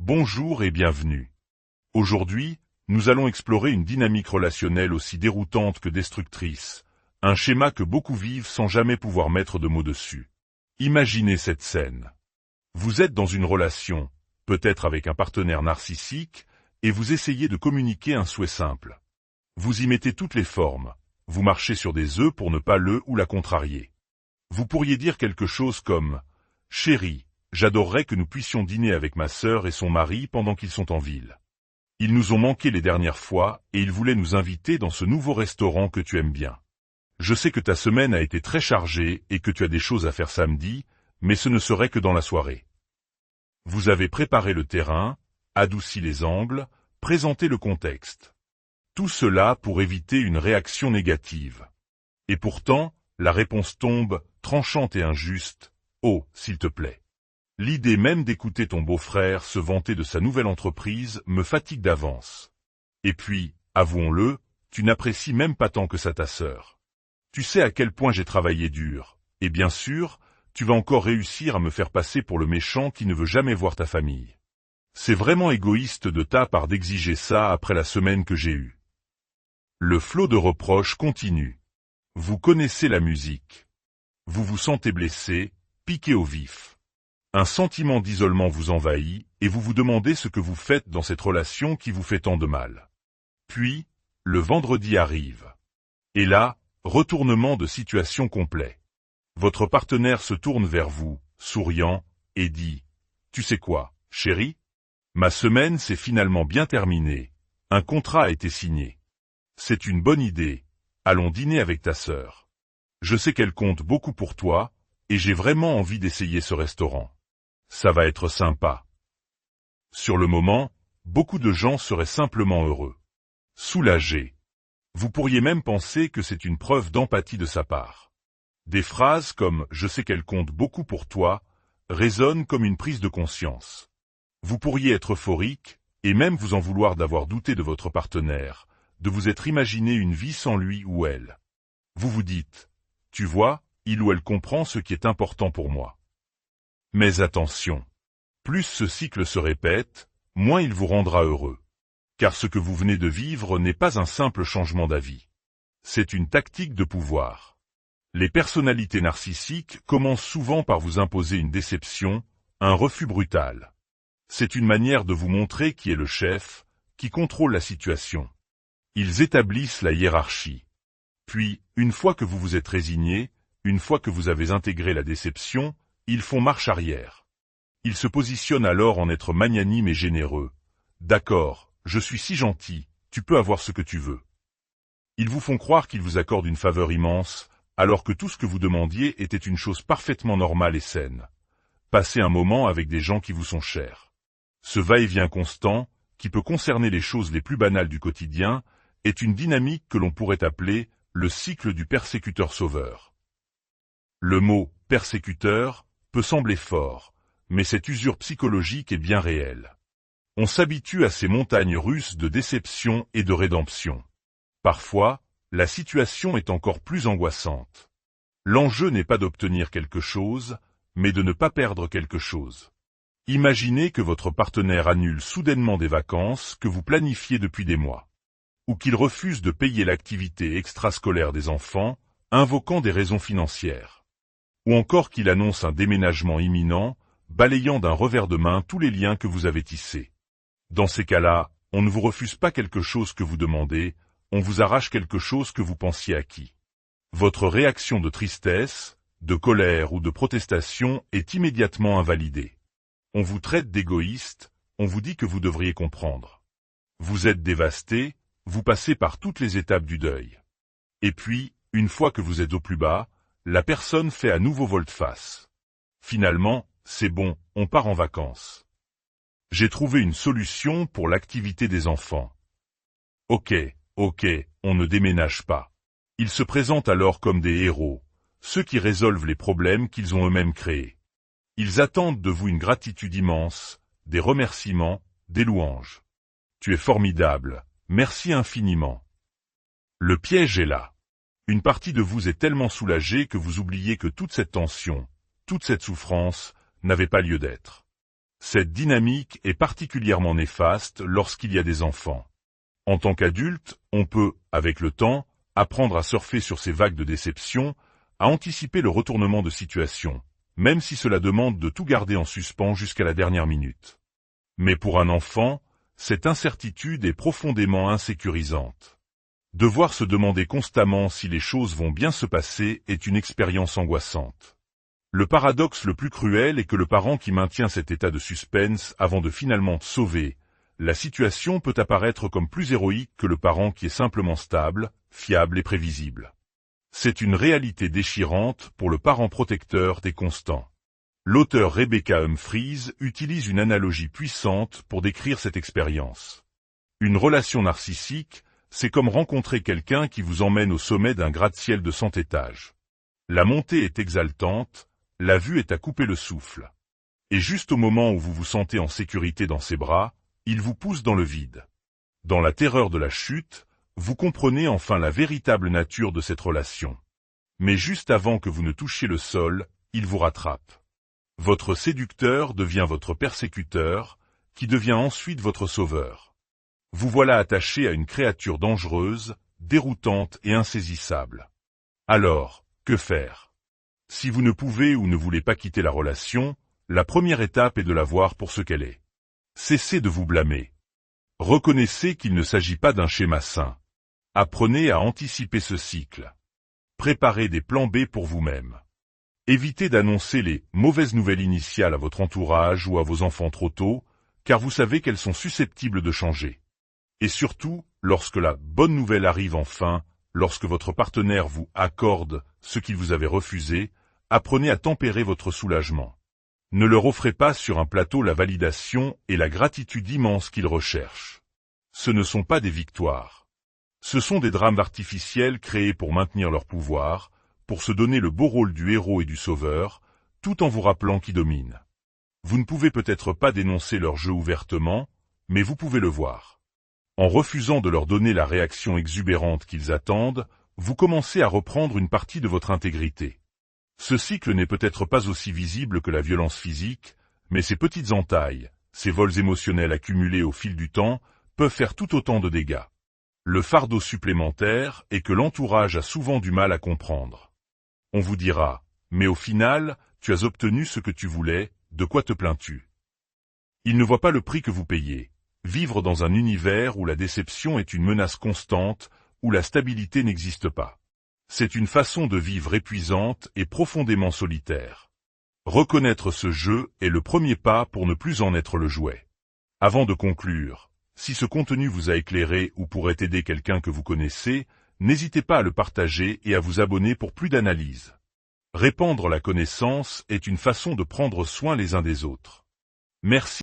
Bonjour et bienvenue. Aujourd'hui, nous allons explorer une dynamique relationnelle aussi déroutante que destructrice, un schéma que beaucoup vivent sans jamais pouvoir mettre de mots dessus. Imaginez cette scène. Vous êtes dans une relation, peut-être avec un partenaire narcissique, et vous essayez de communiquer un souhait simple. Vous y mettez toutes les formes, vous marchez sur des œufs pour ne pas le ou la contrarier. Vous pourriez dire quelque chose comme « Chérie, j'adorerais que nous puissions dîner avec ma sœur et son mari pendant qu'ils sont en ville. Ils nous ont manqué les dernières fois et ils voulaient nous inviter dans ce nouveau restaurant que tu aimes bien. Je sais que ta semaine a été très chargée et que tu as des choses à faire samedi, mais ce ne serait que dans la soirée. » Vous avez préparé le terrain, adouci les angles, présenté le contexte. Tout cela pour éviter une réaction négative. Et pourtant, la réponse tombe, tranchante et injuste. « Oh, s'il te plaît. » L'idée même d'écouter ton beau-frère se vanter de sa nouvelle entreprise me fatigue d'avance. Et puis, avouons-le, tu n'apprécies même pas tant que ça ta sœur. Tu sais à quel point j'ai travaillé dur, et bien sûr, tu vas encore réussir à me faire passer pour le méchant qui ne veut jamais voir ta famille. C'est vraiment égoïste de ta part d'exiger ça après la semaine que j'ai eue. Le flot de reproches continue. Vous connaissez la musique. Vous vous sentez blessé, piqué au vif. Un sentiment d'isolement vous envahit et vous vous demandez ce que vous faites dans cette relation qui vous fait tant de mal. Puis, le vendredi arrive. Et là, retournement de situation complet. Votre partenaire se tourne vers vous, souriant, et dit « Tu sais quoi, chérie ? Ma semaine s'est finalement bien terminée. Un contrat a été signé. C'est une bonne idée. Allons dîner avec ta sœur. Je sais qu'elle compte beaucoup pour toi, et j'ai vraiment envie d'essayer ce restaurant. Ça va être sympa. » Sur le moment, beaucoup de gens seraient simplement heureux. Soulagés. Vous pourriez même penser que c'est une preuve d'empathie de sa part. Des phrases comme « Je sais qu'elle compte beaucoup pour toi » résonnent comme une prise de conscience. Vous pourriez être euphorique, et même vous en vouloir d'avoir douté de votre partenaire, de vous être imaginé une vie sans lui ou elle. Vous vous dites « Tu vois, il ou elle comprend ce qui est important pour moi. » Mais attention, plus ce cycle se répète, moins il vous rendra heureux. Car ce que vous venez de vivre n'est pas un simple changement d'avis. C'est une tactique de pouvoir. Les personnalités narcissiques commencent souvent par vous imposer une déception, un refus brutal. C'est une manière de vous montrer qui est le chef, qui contrôle la situation. Ils établissent la hiérarchie. Puis, une fois que vous vous êtes résigné, une fois que vous avez intégré la déception, ils font marche arrière. Ils se positionnent alors en être magnanimes et généreux. D'accord, je suis si gentil, tu peux avoir ce que tu veux. Ils vous font croire qu'ils vous accordent une faveur immense, alors que tout ce que vous demandiez était une chose parfaitement normale et saine. Passer un moment avec des gens qui vous sont chers. Ce va-et-vient constant, qui peut concerner les choses les plus banales du quotidien, est une dynamique que l'on pourrait appeler le cycle du persécuteur-sauveur. Le mot « persécuteur » peut sembler fort, mais cette usure psychologique est bien réelle. On s'habitue à ces montagnes russes de déception et de rédemption. Parfois, la situation est encore plus angoissante. L'enjeu n'est pas d'obtenir quelque chose, mais de ne pas perdre quelque chose. Imaginez que votre partenaire annule soudainement des vacances que vous planifiez depuis des mois. Ou qu'il refuse de payer l'activité extrascolaire des enfants, invoquant des raisons financières. Ou encore qu'il annonce un déménagement imminent, balayant d'un revers de main tous les liens que vous avez tissés. Dans ces cas-là, on ne vous refuse pas quelque chose que vous demandez, on vous arrache quelque chose que vous pensiez acquis. Votre réaction de tristesse, de colère ou de protestation est immédiatement invalidée. On vous traite d'égoïste, on vous dit que vous devriez comprendre. Vous êtes dévasté, vous passez par toutes les étapes du deuil. Et puis, une fois que vous êtes au plus bas, la personne fait à nouveau volte-face. Finalement, c'est bon, on part en vacances. J'ai trouvé une solution pour l'activité des enfants. Ok, on ne déménage pas. Ils se présentent alors comme des héros, ceux qui résolvent les problèmes qu'ils ont eux-mêmes créés. Ils attendent de vous une gratitude immense, des remerciements, des louanges. Tu es formidable, merci infiniment. Le piège est là. Une partie de vous est tellement soulagée que vous oubliez que toute cette tension, toute cette souffrance, n'avait pas lieu d'être. Cette dynamique est particulièrement néfaste lorsqu'il y a des enfants. En tant qu'adulte, on peut, avec le temps, apprendre à surfer sur ces vagues de déception, à anticiper le retournement de situation, même si cela demande de tout garder en suspens jusqu'à la dernière minute. Mais pour un enfant, cette incertitude est profondément insécurisante. Devoir se demander constamment si les choses vont bien se passer est une expérience angoissante. Le paradoxe le plus cruel est que le parent qui maintient cet état de suspense avant de finalement sauver la situation peut apparaître comme plus héroïque que le parent qui est simplement stable, fiable et prévisible. C'est une réalité déchirante pour le parent protecteur des constants. L'auteur Rebecca Humphries utilise une analogie puissante pour décrire cette expérience. Une relation narcissique, c'est comme rencontrer quelqu'un qui vous emmène au sommet d'un gratte-ciel de 100 étages. La montée est exaltante, la vue est à couper le souffle. Et juste au moment où vous vous sentez en sécurité dans ses bras, il vous pousse dans le vide. Dans la terreur de la chute, vous comprenez enfin la véritable nature de cette relation. Mais juste avant que vous ne touchiez le sol, il vous rattrape. Votre séducteur devient votre persécuteur, qui devient ensuite votre sauveur. Vous voilà attaché à une créature dangereuse, déroutante et insaisissable. Alors, que faire? Si vous ne pouvez ou ne voulez pas quitter la relation, la première étape est de la voir pour ce qu'elle est. Cessez de vous blâmer. Reconnaissez qu'il ne s'agit pas d'un schéma sain. Apprenez à anticiper ce cycle. Préparez des plans B pour vous-même. Évitez d'annoncer les mauvaises nouvelles initiales à votre entourage ou à vos enfants trop tôt, car vous savez qu'elles sont susceptibles de changer. Et surtout, lorsque la bonne nouvelle arrive enfin, lorsque votre partenaire vous accorde ce qu'il vous avait refusé, apprenez à tempérer votre soulagement. Ne leur offrez pas sur un plateau la validation et la gratitude immense qu'ils recherchent. Ce ne sont pas des victoires. Ce sont des drames artificiels créés pour maintenir leur pouvoir, pour se donner le beau rôle du héros et du sauveur, tout en vous rappelant qui domine. Vous ne pouvez peut-être pas dénoncer leur jeu ouvertement, mais vous pouvez le voir. En refusant de leur donner la réaction exubérante qu'ils attendent, vous commencez à reprendre une partie de votre intégrité. Ce cycle n'est peut-être pas aussi visible que la violence physique, mais ces petites entailles, ces vols émotionnels accumulés au fil du temps, peuvent faire tout autant de dégâts. Le fardeau supplémentaire est que l'entourage a souvent du mal à comprendre. On vous dira, mais au final, tu as obtenu ce que tu voulais, de quoi te plains-tu? Ils ne voient pas le prix que vous payez. Vivre dans un univers où la déception est une menace constante, où la stabilité n'existe pas. C'est une façon de vivre épuisante et profondément solitaire. Reconnaître ce jeu est le premier pas pour ne plus en être le jouet. Avant de conclure, si ce contenu vous a éclairé ou pourrait aider quelqu'un que vous connaissez, n'hésitez pas à le partager et à vous abonner pour plus d'analyses. Répandre la connaissance est une façon de prendre soin les uns des autres. Merci.